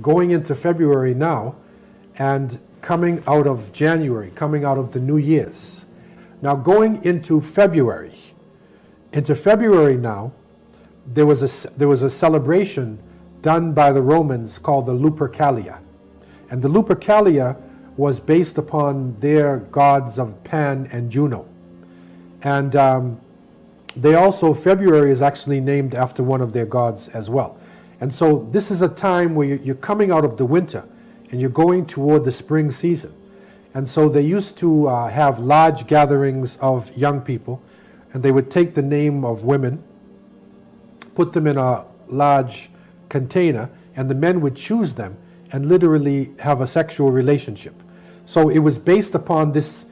going into February now, and coming out of January, coming out of the New Year's. Now going into February now, there was a celebration done by the Romans called the Lupercalia. And the Lupercalia was based upon their gods of Pan and Juno. And they also, February is actually named after one of their gods as well. And so this is a time where you're coming out of the winter and you're going toward the spring season. And so they used to have large gatherings of young people, and they would take the name of women, put them in a large container, and the men would choose them and literally have a sexual relationship. So it was based upon this,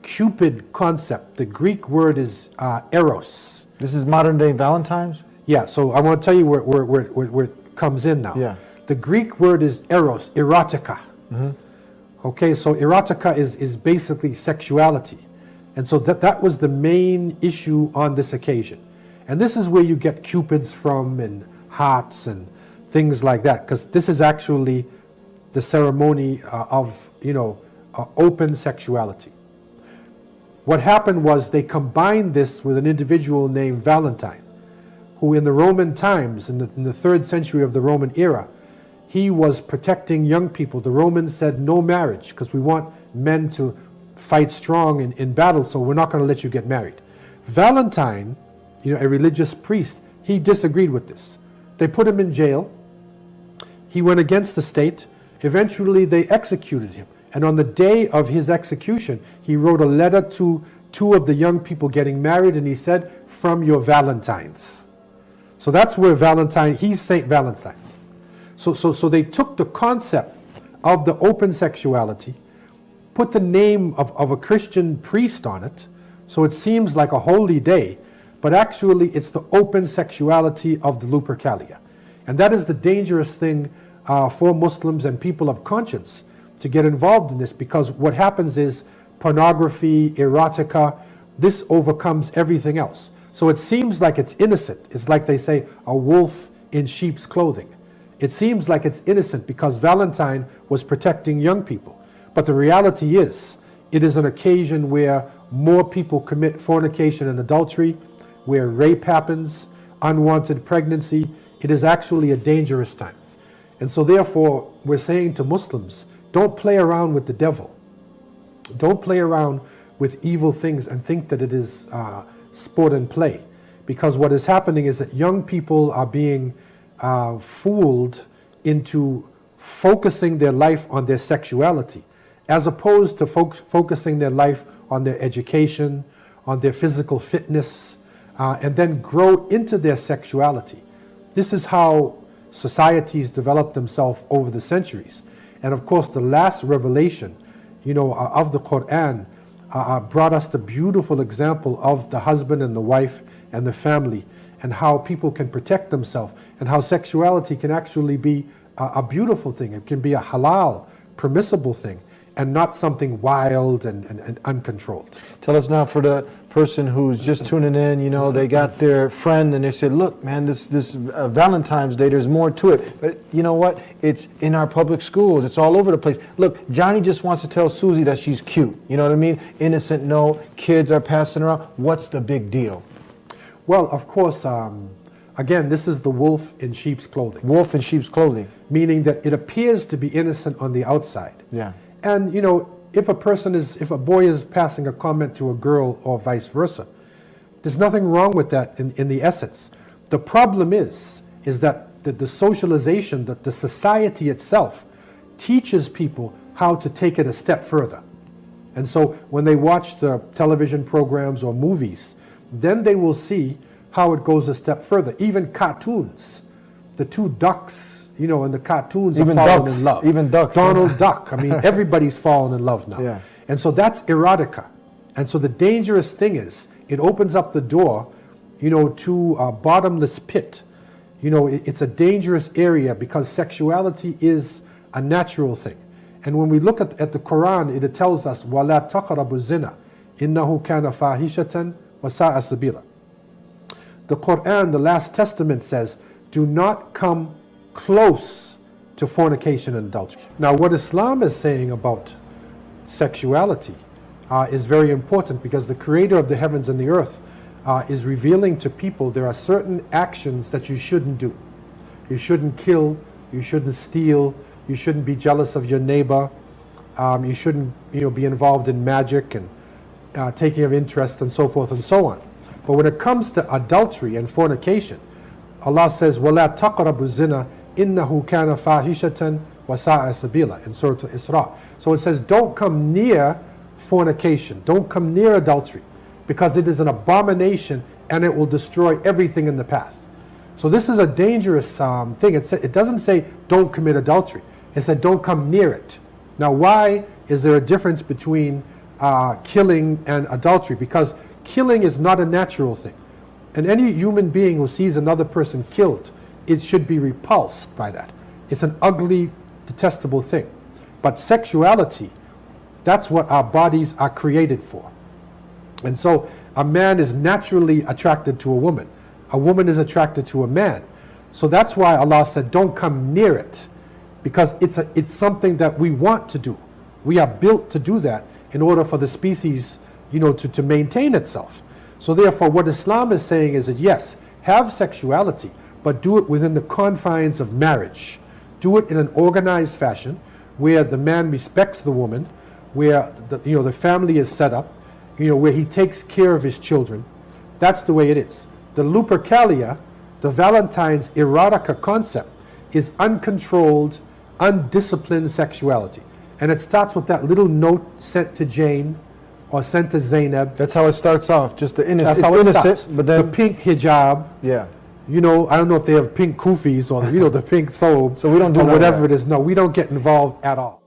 Cupid concept. The Greek word is eros. This is modern day Valentines? Yeah, so I want to tell you where it comes in now. Yeah. The Greek word is eros, erotica. Mm-hmm. Okay, so erotica is basically sexuality. And so that was the main issue on this occasion. And this is where you get cupids from and hearts and things like that, because this is actually the ceremony of, open sexuality. What happened was they combined this with an individual named Valentine, who in the Roman times, in the 3rd century of the Roman era, he was protecting young people. The Romans said no marriage because we want men to fight strong in battle, so we're not going to let you get married. Valentine, a religious priest, he disagreed with this. They put him in jail. He went against the state. Eventually they executed him. And on the day of his execution, he wrote a letter to 2 of the young people getting married, and he said, "From your Valentines." So that's where Valentine, he's Saint Valentine's. So they took the concept of the open sexuality, put the name of a Christian priest on it, so it seems like a holy day, but actually it's the open sexuality of the Lupercalia. And that is the dangerous thing for Muslims and people of conscience to get involved in this, because what happens is pornography, erotica, this overcomes everything else. So it seems like it's innocent. It's like they say, a wolf in sheep's clothing. It seems like it's innocent because Valentine was protecting young people. But the reality is, it is an occasion where more people commit fornication and adultery, where rape happens, unwanted pregnancy. It is actually a dangerous time. And so therefore, we're saying to Muslims, don't play around with the devil. Don't play around with evil things and think that it is sport and play. Because what is happening is that young people are being fooled into focusing their life on their sexuality, as opposed to focusing their life on their education, on their physical fitness, and then grow into their sexuality. This is how societies develop themselves over the centuries. And of course, the last revelation, of the Quran brought us the beautiful example of the husband and the wife and the family, and how people can protect themselves, and how sexuality can actually be a beautiful thing. It can be a halal, permissible thing, and not something wild and uncontrolled. Tell us now, for the person who's just tuning in, they got their friend and they said, look, man, this Valentine's Day, there's more to it. But you know what? It's in our public schools. It's all over the place. Look, Johnny just wants to tell Susie that she's cute. You know what I mean? Innocent, no. Kids are passing around. What's the big deal? Well, of course, again, this is the wolf in sheep's clothing. Wolf in sheep's clothing. Meaning that it appears to be innocent on the outside. Yeah. And, if a boy is passing a comment to a girl or vice versa, there's nothing wrong with that in the essence. The problem is that the socialization, that the society itself teaches people how to take it a step further. And so when they watch the television programs or movies, then they will see how it goes a step further. Even cartoons, the 2 ducks, in the cartoons even are falling ducks, in love. Even ducks. Donald Duck. I mean, everybody's falling in love now. Yeah. And so that's erotica. And so the dangerous thing is, it opens up the door, to a bottomless pit. It's a dangerous area because sexuality is a natural thing. And when we look at the Quran, it tells us, وَلَا تَقْرَبُوا الزِّنَا إِنَّهُ كَانَ فَاحِشَةً وَسَاءَ سَبِيلًا. The Quran, the Last Testament says, do not come close to fornication and adultery. Now, what Islam is saying about sexuality is very important, because the creator of the heavens and the earth is revealing to people there are certain actions that you shouldn't do. You shouldn't kill, you shouldn't steal, you shouldn't be jealous of your neighbor, you shouldn't be involved in magic and taking of interest and so forth and so on. But when it comes to adultery and fornication, Allah says, وَلَا تَقْرَبُوا الزِّنَا إِنَّهُ كَانَ فَاحِشَةً وَسَاءَ سَبِيلًا in Surah Isra. So it says, don't come near fornication, don't come near adultery, because it is an abomination and it will destroy everything in the path. So this is a dangerous thing. It doesn't say don't commit adultery. It said don't come near it. Now, why is there a difference between killing and adultery? Because killing is not a natural thing. And any human being who sees another person killed, it should be repulsed by that. It's an ugly, detestable thing. But sexuality, that's what our bodies are created for. And so a man is naturally attracted to a woman. A woman is attracted to a man. So that's why Allah said, don't come near it, because it's something that we want to do. We are built to do that in order for the species, to maintain itself. So therefore, what Islam is saying is that yes, have sexuality, but do it within the confines of marriage. Do it in an organized fashion where the man respects the woman, where the family is set up, where he takes care of his children. That's the way it is. The Lupercalia, the Valentines erotica concept, is uncontrolled, undisciplined sexuality. And it starts with that little note sent to Jane or sent to Zainab. That's how it starts off, just the innocent. That's how it starts. But then the pink hijab. Yeah. I don't know if they have pink kufis or the pink thobe. So we don't do or none of whatever that. it is. No, we don't get involved at all.